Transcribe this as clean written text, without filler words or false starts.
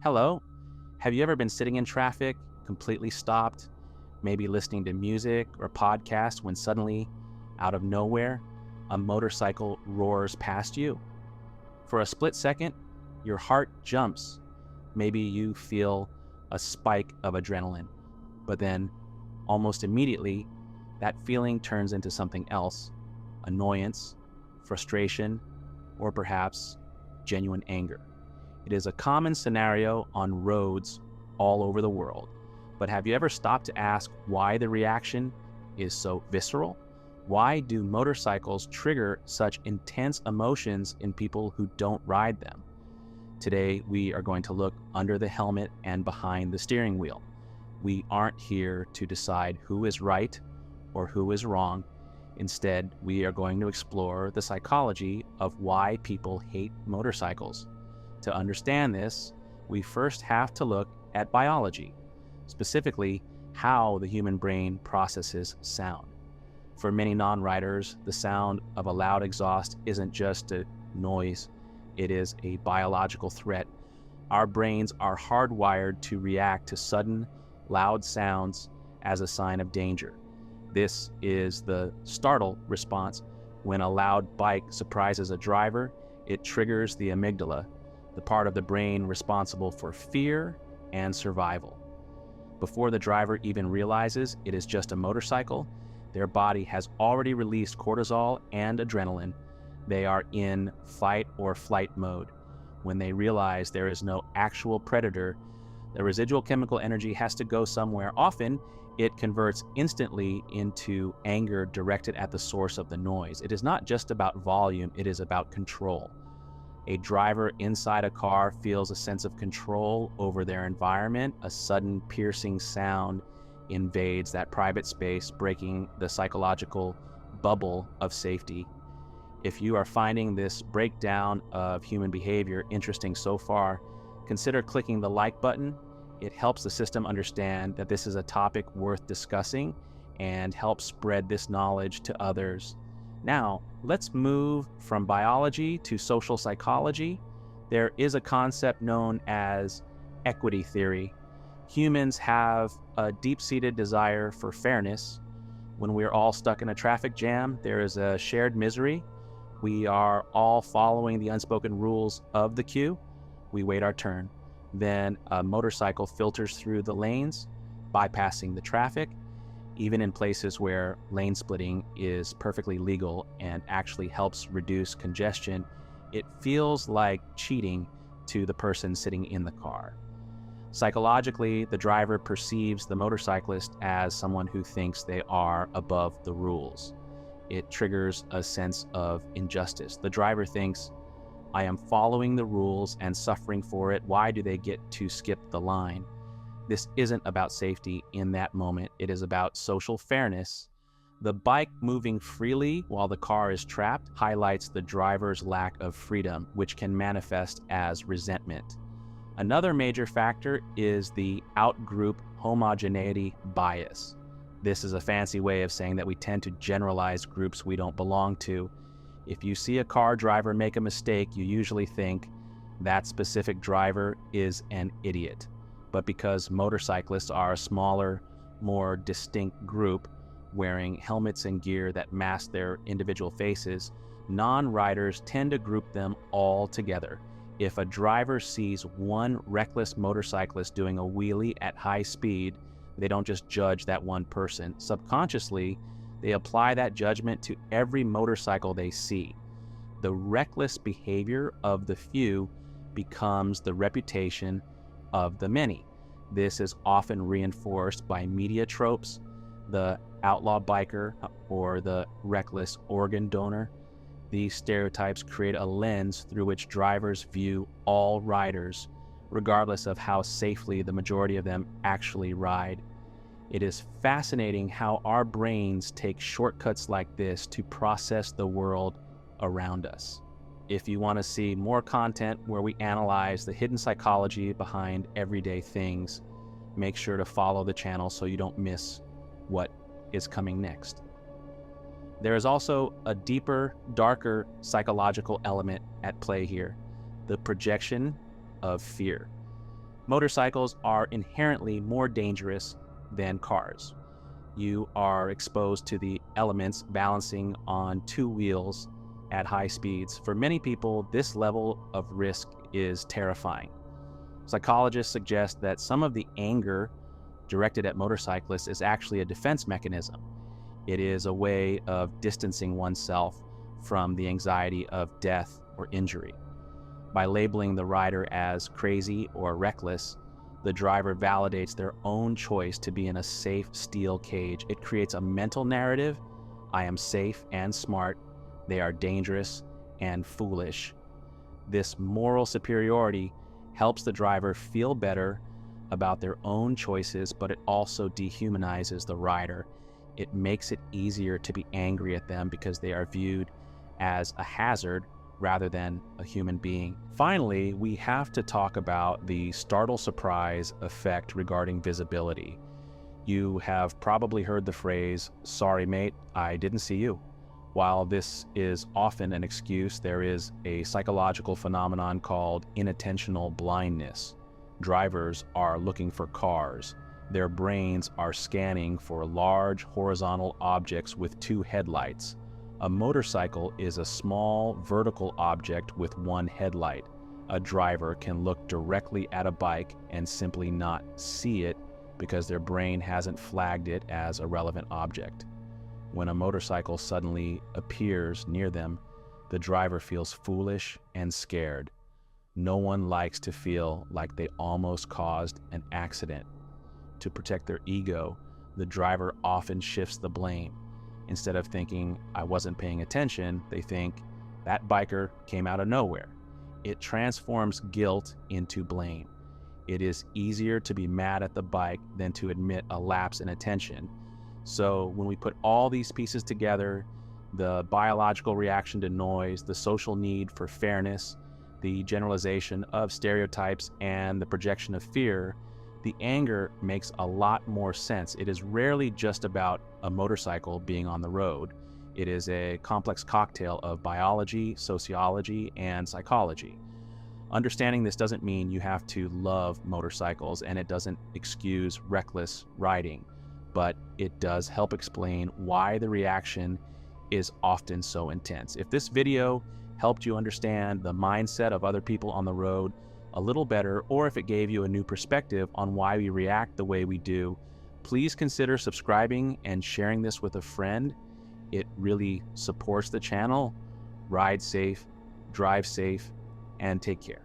Hello. Have you ever been sitting in traffic, completely stopped, maybe listening to music or podcast when suddenly, out of nowhere, a motorcycle roars past you? For a split second, your heart jumps. Maybe you feel a spike of adrenaline, but then almost immediately, that feeling turns into something else: annoyance, frustration, or perhaps genuine anger. It is a common scenario on roads all over the world. But have you ever stopped to ask why the reaction is so visceral? Why do motorcycles trigger such intense emotions in people who don't ride them? Today, we are going to look under the helmet and behind the steering wheel. We aren't here to decide who is right or who is wrong. Instead, we are going to explore the psychology of why people hate motorcycles. To understand this, we first have to look at biology, specifically how the human brain processes sound. For many non-riders, the sound of a loud exhaust isn't just a noise, it is a biological threat. Our brains are hardwired to react to sudden, loud sounds as a sign of danger. This is the startle response. When a loud bike surprises a driver, it triggers the amygdala, the part of the brain responsible for fear and survival. Before the driver even realizes it is just a motorcycle, their body has already released cortisol and adrenaline. They are in fight or flight mode. When they realize there is no actual predator, the residual chemical energy has to go somewhere. Often, it converts instantly into anger directed at the source of the noise. It is not just about volume, it is about control. A driver inside a car feels a sense of control over their environment. A sudden piercing sound invades that private space, breaking the psychological bubble of safety. If you are finding this breakdown of human behavior interesting so far, consider clicking the like button. It helps the system understand that this is a topic worth discussing and helps spread this knowledge to others. Now, let's move from biology to social psychology. There is a concept known as equity theory. Humans have a deep-seated desire for fairness. When we're all stuck in a traffic jam, there is a shared misery. We are all following the unspoken rules of the queue. We wait our turn. Then a motorcycle filters through the lanes, bypassing the traffic. Even in places where lane splitting is perfectly legal and actually helps reduce congestion, it feels like cheating to the person sitting in the car. Psychologically, the driver perceives the motorcyclist as someone who thinks they are above the rules. It triggers a sense of injustice. The driver thinks, I am following the rules and suffering for it. Why do they get to skip the line? This isn't about safety in that moment. It is about social fairness. The bike moving freely while the car is trapped highlights the driver's lack of freedom, which can manifest as resentment. Another major factor is the outgroup homogeneity bias. This is a fancy way of saying that we tend to generalize groups we don't belong to. If you see a car driver make a mistake, you usually think that specific driver is an idiot. But because motorcyclists are a smaller, more distinct group, wearing helmets and gear that mask their individual faces, non-riders tend to group them all together. If a driver sees one reckless motorcyclist doing a wheelie at high speed, they don't just judge that one person. Subconsciously, they apply that judgment to every motorcycle they see. The reckless behavior of the few becomes the reputation of the many. This is often reinforced by media tropes, the outlaw biker or the reckless organ donor. These stereotypes create a lens through which drivers view all riders, regardless of how safely the majority of them actually ride. It is fascinating how our brains take shortcuts like this to process the world around us. If you want to see more content where we analyze the hidden psychology behind everyday things, make sure to follow the channel so you don't miss what is coming next. There is also a deeper, darker psychological element at play here: the projection of fear. Motorcycles are inherently more dangerous than cars. You are exposed to the elements balancing on two wheels at high speeds. For many people, this level of risk is terrifying. Psychologists suggest that some of the anger directed at motorcyclists is actually a defense mechanism. It is a way of distancing oneself from the anxiety of death or injury. By labeling the rider as crazy or reckless, the driver validates their own choice to be in a safe steel cage. It creates a mental narrative: I am safe and smart, they are dangerous and foolish. This moral superiority helps the driver feel better about their own choices, but it also dehumanizes the rider. It makes it easier to be angry at them because they are viewed as a hazard rather than a human being. Finally, we have to talk about the startle surprise effect regarding visibility. You have probably heard the phrase, "Sorry mate, I didn't see you." While this is often an excuse, there is a psychological phenomenon called inattentional blindness. Drivers are looking for cars. Their brains are scanning for large horizontal objects with two headlights. A motorcycle is a small vertical object with one headlight. A driver can look directly at a bike and simply not see it because their brain hasn't flagged it as a relevant object. When a motorcycle suddenly appears near them, the driver feels foolish and scared. No one likes to feel like they almost caused an accident. To protect their ego, the driver often shifts the blame. Instead of thinking, "I wasn't paying attention," they think, "That biker came out of nowhere." It transforms guilt into blame. It is easier to be mad at the bike than to admit a lapse in attention. So when we put all these pieces together, the biological reaction to noise, the social need for fairness, the generalization of stereotypes, and the projection of fear, the anger makes a lot more sense. It is rarely just about a motorcycle being on the road. It is a complex cocktail of biology, sociology, and psychology. Understanding this doesn't mean you have to love motorcycles, and it doesn't excuse reckless riding, but it does help explain why the reaction is often so intense. If this video helped you understand the mindset of other people on the road a little better, or if it gave you a new perspective on why we react the way we do, please consider subscribing and sharing this with a friend. It really supports the channel. Ride safe, drive safe, and take care.